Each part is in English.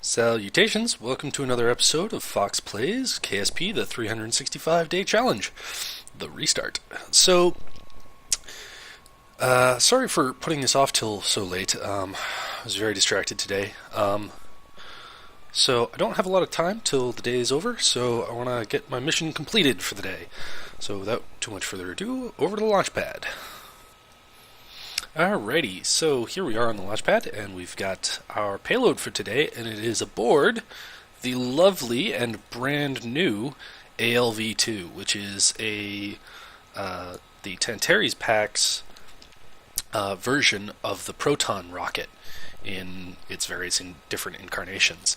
Salutations, welcome to another episode of Foxx Plays, KSP, the 365-day challenge, the restart. Sorry for putting this off till so late. I was very distracted today. So I don't have a lot of time till the day is over, so I want to get my mission completed for the day. So without too much further ado, over to the launch pad. Alrighty, so here we are on the launch pad, and we've got our payload for today, and it is aboard the lovely and brand new ALV-2, which is the Tantares Pack's version of the Proton rocket in its various different incarnations.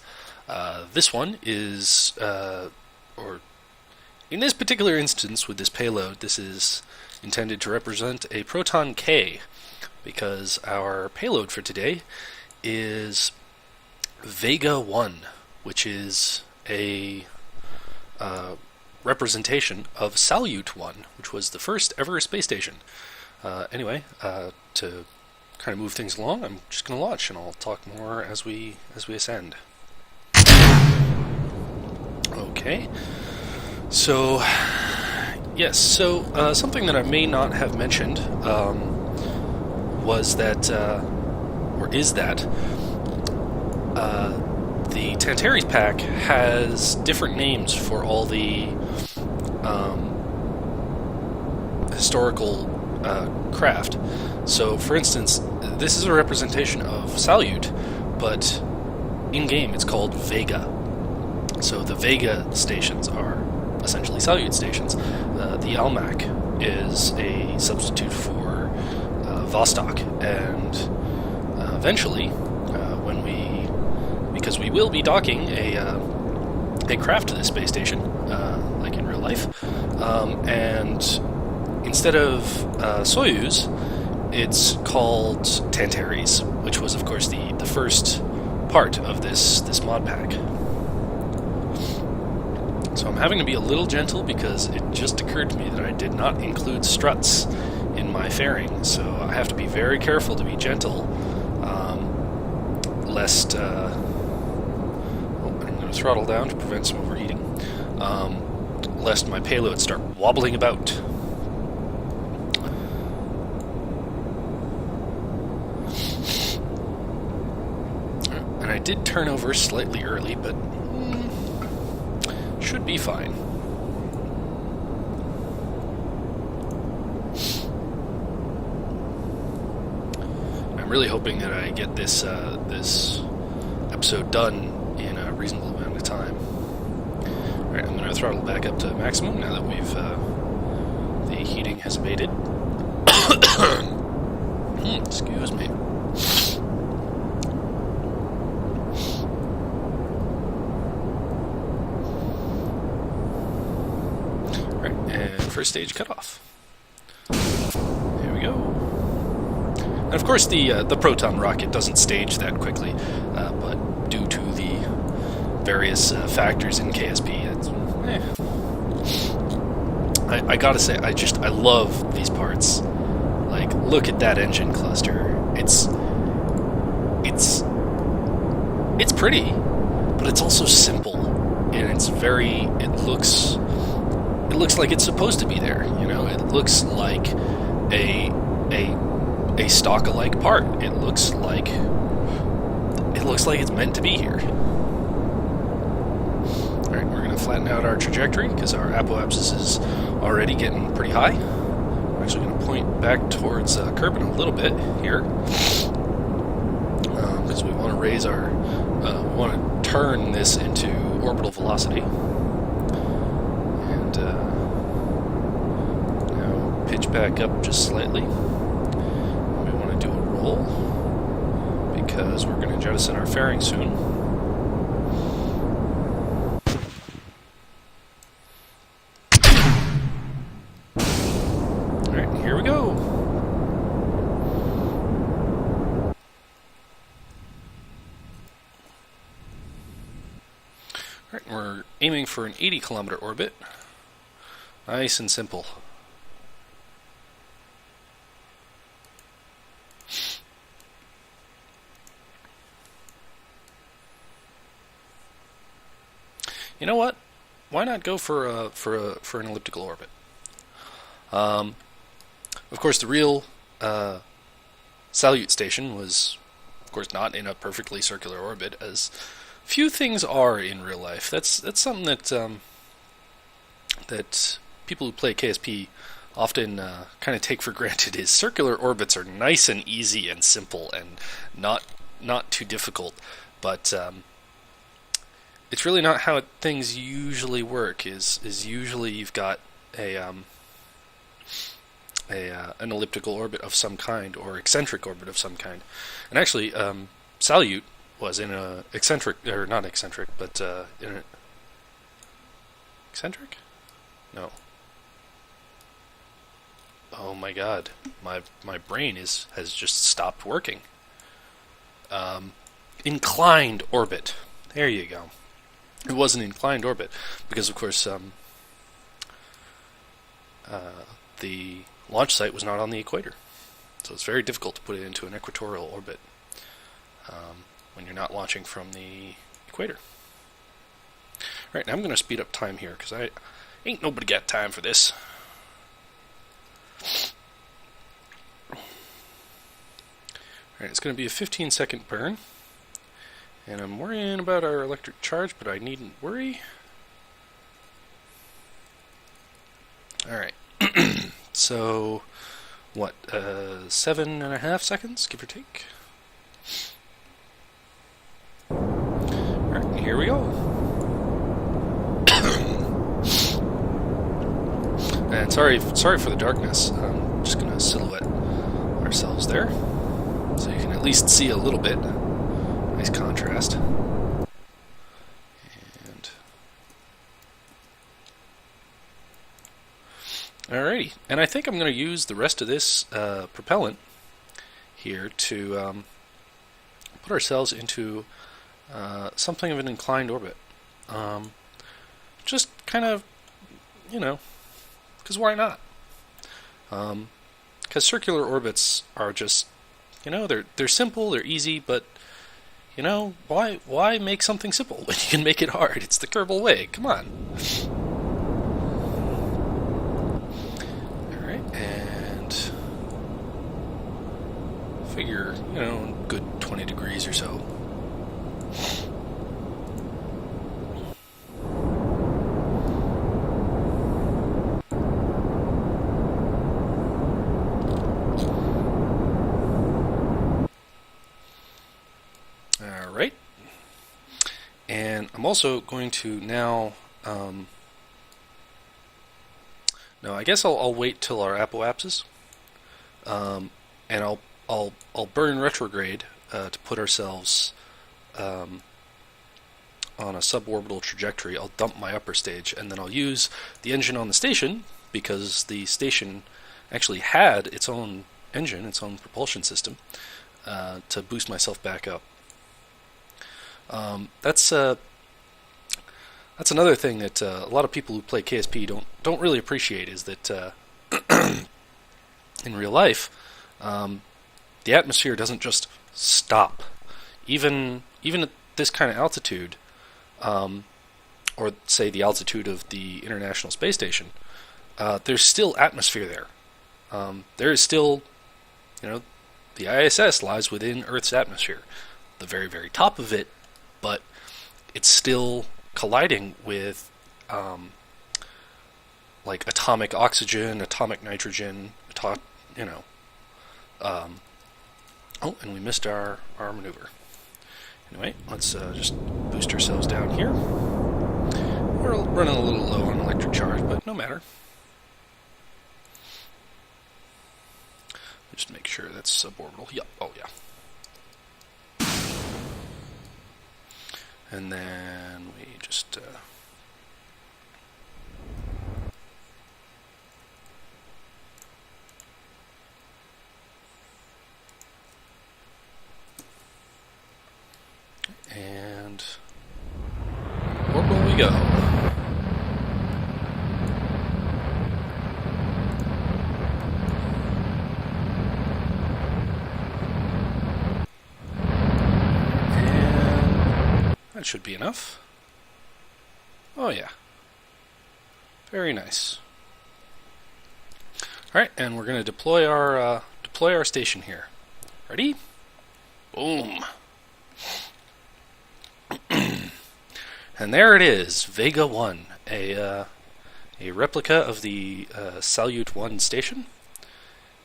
This one is, or in this particular instance with this payload, this is intended to represent a Proton K, because our payload for today is Vega 1, which is a representation of Salyut 1, which was the first ever space station. Anyway, to kind of move things along, I'm just going to launch, and I'll talk more as we ascend. Okay, so yes, something that I may not have mentioned was that, the Tantares Pack has different names for all the historical craft. So, for instance, this is a representation of Salyut, but in-game it's called Vega. So the Vega stations are essentially Salyut stations. The Almach is a substitute for Vostok, and eventually, because we will be docking a craft to this space station, like in real life, and instead of Soyuz, it's called Tantares, which was, of course, the first part of this mod pack. So I'm having to be a little gentle because it just occurred to me that I did not include struts in my fairing, so I have to be very careful to be gentle, lest I'm going to throttle down to prevent some overheating, lest my payload start wobbling about. And I did turn over slightly early, but should be fine. I'm really hoping that I get this episode done in a reasonable amount of time. Alright, I'm going to throttle back up to maximum now that the heating has abated. Excuse me. Alright, and first stage cut off. Here we go. And of course, the Proton rocket doesn't stage that quickly, but due to the various factors in KSP, I gotta say, I love these parts. Like, look at that engine cluster. It's pretty, but it's also simple, and it looks like it's supposed to be there. You know, it looks like a stock-alike part. It looks like it's meant to be here. Alright, we're going to flatten out our trajectory because our apoapsis is already getting pretty high. We're actually going to point back towards Kerbin a little bit here, because we want to raise we want to turn this into orbital velocity. And now pitch back up just slightly. We want to do a roll because we're going to jettison our fairing soon. Alright, here we go. Alright, we're aiming for an 80-kilometer orbit. Nice and simple. you know what? Why not go for an elliptical orbit? Of course, the real Salyut station was, of course, not in a perfectly circular orbit, as few things are in real life. That's something that people who play KSP often kind of take for granted. Is circular orbits are nice and easy and simple and not too difficult, but it's really not how things usually work. Is usually you've got an elliptical orbit of some kind or eccentric orbit of some kind, and actually Salyut was in a eccentric, or not eccentric, but in an eccentric? No. Oh my god, my brain has just stopped working. Inclined orbit. There you go. It was an inclined orbit because, of course, the launch site was not on the equator, so it's very difficult to put it into an equatorial orbit when you're not launching from the equator. Right, now I'm going to speed up time here because I ain't nobody got time for this. Alright, it's going to be a 15-second burn. And I'm worrying about our electric charge, but I needn't worry. Alright. So, what, 7.5 seconds, give or take? Alright, here we go. And sorry for the darkness. I'm just going to silhouette ourselves there, so you can at least see a little bit. Nice contrast. And alrighty, and I think I'm going to use the rest of this propellant here to put ourselves into something of an inclined orbit. Just kind of, because why not? Because circular orbits are just, they're simple, they're easy, but why make something simple when you can make it hard? It's the Kerbal way. Come on. All right, and figure, good 20 degrees or so. Alright, and I'm also going to now, no, I guess I'll wait till our apoapsis, and I'll burn retrograde to put ourselves on a suborbital trajectory. I'll dump my upper stage, and then I'll use the engine on the station, because the station actually had its own engine, its own propulsion system, to boost myself back up. That's another thing that a lot of people who play KSP don't really appreciate, is that in real life, the atmosphere doesn't just stop. Even at this kind of altitude, or say the altitude of the International Space Station, there's still atmosphere there. There is still, the ISS lies within Earth's atmosphere, the very, very top of it, but it's still colliding with like atomic oxygen, atomic nitrogen, oh, and we missed our maneuver. Anyway, let's just boost ourselves down here. We're running a little low on electric charge, but no matter. Just make sure that's suborbital. Yep, oh yeah. And then we just and orbital we go. That should be enough. Oh yeah. Very nice. Alright, and we're going to deploy our station here. Ready? Boom. And there it is, Vega 1, a replica of the Salyut 1 station.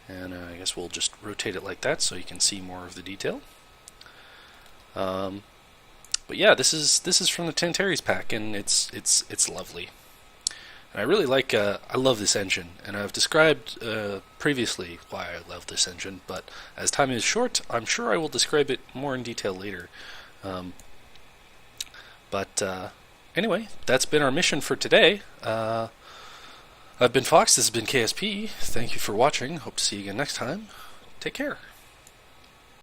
And I guess we'll just rotate it like that so you can see more of the detail. But yeah, this is from the Tantares pack, and it's lovely. And I really like, I love this engine, and I've described previously why I love this engine, but as time is short, I'm sure I will describe it more in detail later. Anyway, that's been our mission for today. I've been Fox, this has been KSP. Thank you for watching. Hope to see you again next time. Take care.